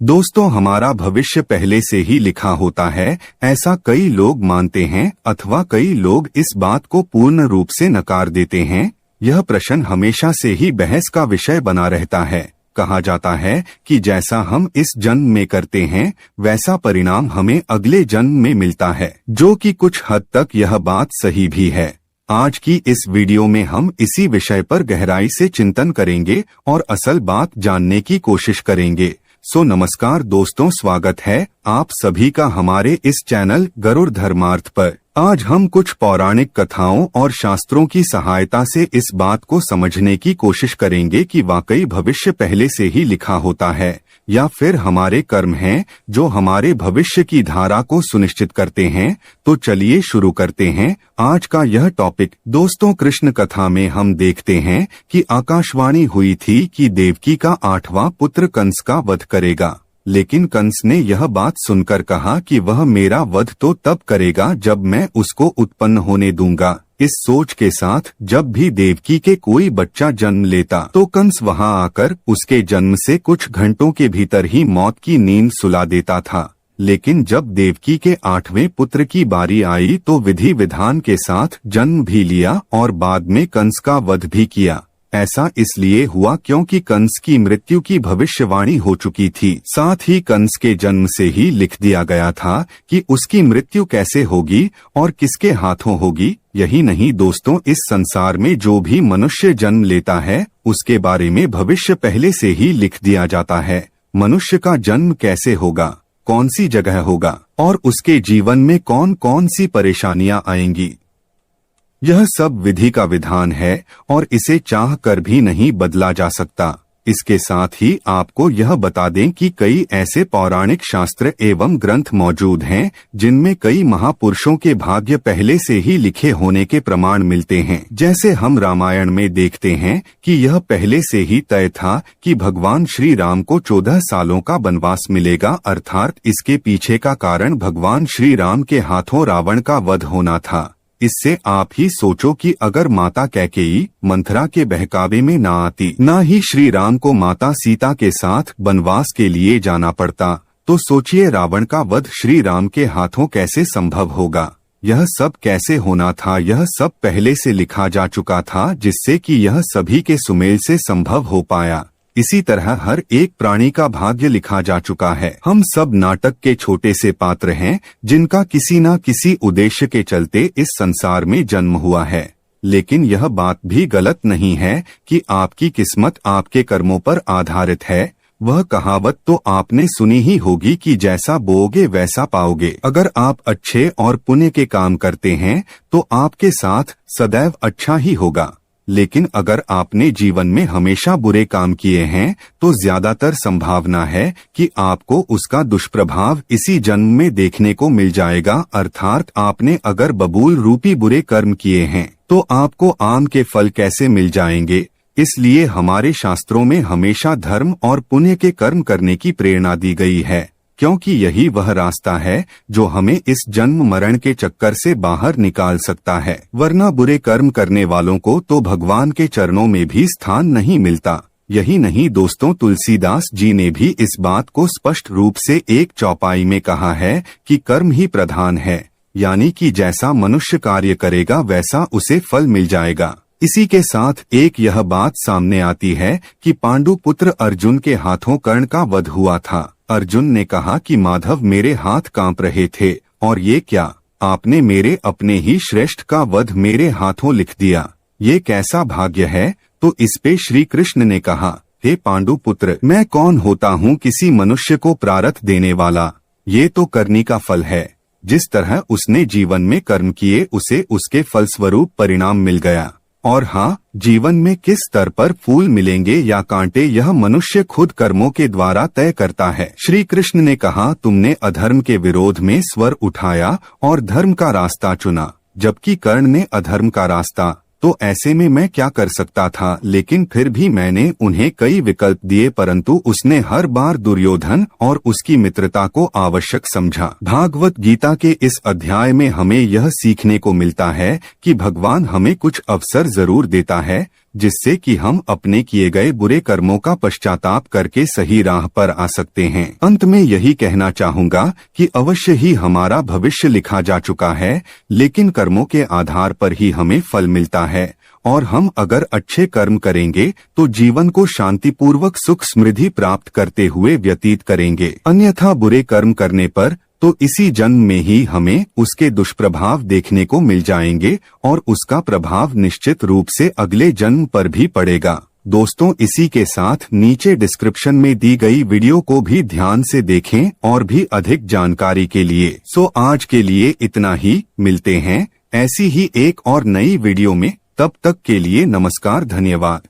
दोस्तों, हमारा भविष्य पहले से ही लिखा होता है, ऐसा कई लोग मानते हैं अथवा कई लोग इस बात को पूर्ण रूप से नकार देते हैं। यह प्रश्न हमेशा से ही बहस का विषय बना रहता है। कहा जाता है कि जैसा हम इस जन्म में करते हैं वैसा परिणाम हमें अगले जन्म में मिलता है, जो कि कुछ हद तक यह बात सही भी है। आज की इस वीडियो में हम इसी विषय पर गहराई से चिंतन करेंगे और असल बात जानने की कोशिश करेंगे। नमस्कार दोस्तों, स्वागत है आप सभी का हमारे इस चैनल गरुड़ धर्मार्थ पर। आज हम कुछ पौराणिक कथाओं और शास्त्रों की सहायता से इस बात को समझने की कोशिश करेंगे कि वाकई भविष्य पहले से ही लिखा होता है या फिर हमारे कर्म हैं जो हमारे भविष्य की धारा को सुनिश्चित करते हैं। तो चलिए शुरू करते हैं आज का यह टॉपिक। दोस्तों, कृष्ण कथा में हम देखते हैं कि आकाशवाणी हुई थी कि देवकी का 8वां पुत्र कंस का वध करेगा, लेकिन कंस ने यह बात सुनकर कहा कि वह मेरा वध तो तब करेगा जब मैं उसको उत्पन्न होने दूंगा। इस सोच के साथ जब भी देवकी के कोई बच्चा जन्म लेता तो कंस वहां आकर उसके जन्म से कुछ घंटों के भीतर ही मौत की नींद सुला देता था। लेकिन जब देवकी के 8वें पुत्र की बारी आई तो विधि विधान के साथ जन्म भी लिया और बाद में कंस का वध भी किया। ऐसा इसलिए हुआ क्योंकि कंस की मृत्यु की भविष्यवाणी हो चुकी थी। साथ ही कंस के जन्म से ही लिख दिया गया था कि उसकी मृत्यु कैसे होगी और किसके हाथों होगी। यही नहीं दोस्तों, इस संसार में जो भी मनुष्य जन्म लेता है उसके बारे में भविष्य पहले से ही लिख दिया जाता है। मनुष्य का जन्म कैसे होगा, कौन सी जगह होगा और उसके जीवन में कौन कौन सी परेशानियां आएंगी, यह सब विधि का विधान है और इसे चाह कर भी नहीं बदला जा सकता। इसके साथ ही आपको यह बता दें कि कई ऐसे पौराणिक शास्त्र एवं ग्रंथ मौजूद हैं जिनमें कई महापुरुषों के भाग्य पहले से ही लिखे होने के प्रमाण मिलते हैं। जैसे हम रामायण में देखते हैं कि यह पहले से ही तय था कि भगवान श्री राम को 14 सालों का वनवास मिलेगा, अर्थात इसके पीछे का कारण भगवान श्री राम के हाथों रावण का वध होना था। इससे आप ही सोचो कि अगर माता कैकेयी मंथरा के बहकावे में ना आती, ना ही श्री राम को माता सीता के साथ वनवास के लिए जाना पड़ता, तो सोचिए रावण का वध श्री राम के हाथों कैसे संभव होगा। यह सब कैसे होना था, यह सब पहले से लिखा जा चुका था, जिससे कि यह सभी के सुमेल से संभव हो पाया। इसी तरह हर एक प्राणी का भाग्य लिखा जा चुका है। हम सब नाटक के छोटे से पात्र हैं जिनका किसी न किसी उद्देश्य के चलते इस संसार में जन्म हुआ है। लेकिन यह बात भी गलत नहीं है कि आपकी किस्मत आपके कर्मों पर आधारित है। वह कहावत तो आपने सुनी ही होगी कि जैसा बोओगे वैसा पाओगे। अगर आप अच्छे और पुण्य के काम करते हैं तो आपके साथ सदैव अच्छा ही होगा, लेकिन अगर आपने जीवन में हमेशा बुरे काम किए हैं तो ज्यादातर संभावना है कि आपको उसका दुष्प्रभाव इसी जन्म में देखने को मिल जाएगा। अर्थात आपने अगर बबूल रूपी बुरे कर्म किए हैं तो आपको आम के फल कैसे मिल जाएंगे। इसलिए हमारे शास्त्रों में हमेशा धर्म और पुण्य के कर्म करने की प्रेरणा दी गई है, क्योंकि यही वह रास्ता है जो हमें इस जन्म मरण के चक्कर से बाहर निकाल सकता है। वरना बुरे कर्म करने वालों को तो भगवान के चरणों में भी स्थान नहीं मिलता। यही नहीं दोस्तों, तुलसीदास जी ने भी इस बात को स्पष्ट रूप से एक चौपाई में कहा है कि कर्म ही प्रधान है, यानी कि जैसा मनुष्य कार्य करेगा वैसा उसे फल मिल जाएगा। इसी के साथ एक यह बात सामने आती है कि पांडु पुत्र अर्जुन के हाथों कर्ण का वध हुआ था। अर्जुन ने कहा कि माधव, मेरे हाथ कांप रहे थे और ये क्या, आपने मेरे अपने ही श्रेष्ठ का वध मेरे हाथों लिख दिया, ये कैसा भाग्य है। तो इस पे श्री कृष्ण ने कहा, हे पांडु पुत्र, मैं कौन होता हूँ किसी मनुष्य को प्रारब्ध देने वाला, ये तो करनी का फल है। जिस तरह उसने जीवन में कर्म किए उसे उसके फलस्वरूप परिणाम मिल गया। और हाँ, जीवन में किस स्तर पर फूल मिलेंगे या कांटे यह मनुष्य खुद कर्मों के द्वारा तय करता है। श्री कृष्ण ने कहा, तुमने अधर्म के विरोध में स्वर उठाया और धर्म का रास्ता चुना, जबकि कर्ण ने अधर्म का रास्ता। तो ऐसे में मैं क्या कर सकता था, लेकिन फिर भी मैंने उन्हें कई विकल्प दिए, परंतु उसने हर बार दुर्योधन और उसकी मित्रता को आवश्यक समझा। भागवत गीता के इस अध्याय में हमें यह सीखने को मिलता है कि भगवान हमें कुछ अवसर जरूर देता है, जिससे कि हम अपने किए गए बुरे कर्मों का पश्चाताप करके सही राह पर आ सकते हैं। अंत में यही कहना चाहूँगा कि अवश्य ही हमारा भविष्य लिखा जा चुका है, लेकिन कर्मों के आधार पर ही हमें फल मिलता है, और हम अगर अच्छे कर्म करेंगे तो जीवन को शांतिपूर्वक सुख समृद्धि प्राप्त करते हुए व्यतीत करेंगे। अन्यथा बुरे कर्म करने पर तो इसी जन्म में ही हमें उसके दुष्प्रभाव देखने को मिल जाएंगे, और उसका प्रभाव निश्चित रूप से अगले जन्म पर भी पड़ेगा। दोस्तों, इसी के साथ नीचे डिस्क्रिप्शन में दी गई वीडियो को भी ध्यान से देखें और भी अधिक जानकारी के लिए। आज के लिए इतना ही। मिलते हैं ऐसी ही एक और नई वीडियो में। तब तक के लिए नमस्कार, धन्यवाद।